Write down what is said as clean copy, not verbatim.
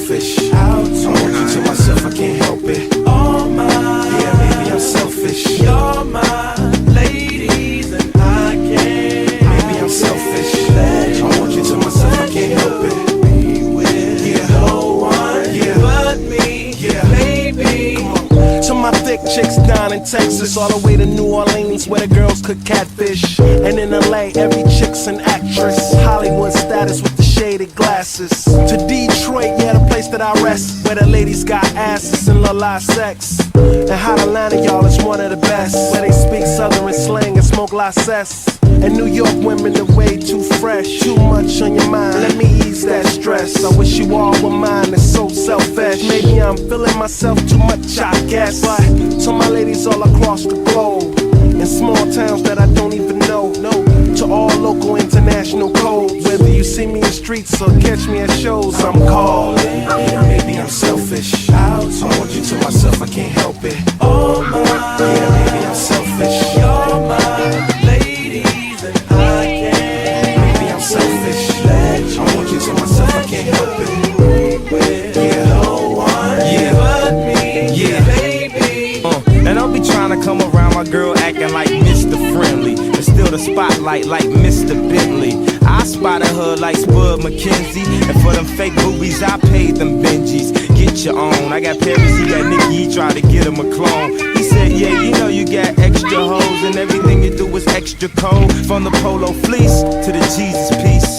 selfish. I want you to myself, I can't help it. All mine. Yeah, maybe I'm selfish. You're my ladies and I can't. Maybe I'm selfish. I want you to myself, I can't help it. No one but me, baby. To my thick chicks down in Texas, all the way to New Orleans where the girls cook catfish. And in LA, every chick's an actress. Hollywood status with the shaded glasses. To Detroit, yeah, the place that I rest, where the ladies got asses and love live sex. And hot Atlanta, y'all, is one of the best, where they speak southern slang and smoke la cess. And New York women are way too fresh. Too much on your mind, let me ease that stress. I wish you all were mine, it's so selfish. Maybe I'm feeling myself too much, I guess. But to my ladies all across the globe, in small towns that I don't even know, to all local international codes. Whether you see me in streets or catch me at shows, I'm calling. Yeah, maybe I'm selfish. I want you to myself, I can't help it. Oh my, yeah, maybe I'm selfish. You're my ladies and I can't. Maybe I'm selfish. I want you to myself, I can't help it. Yeah, no one but me, baby. And I'll be trying to come around my girl acting like Mr. Friendly, and still the spotlight like Mr. Bentley. I spotted her like Spud McKenzie, and for them fake boobies I paid them Benjis. Get your own. I got Paris, he got Nicky, he tried to get him a clone. He said, yeah, you know you got extra hoes, and everything you do is extra cold. From the polo fleece to the Jesus piece.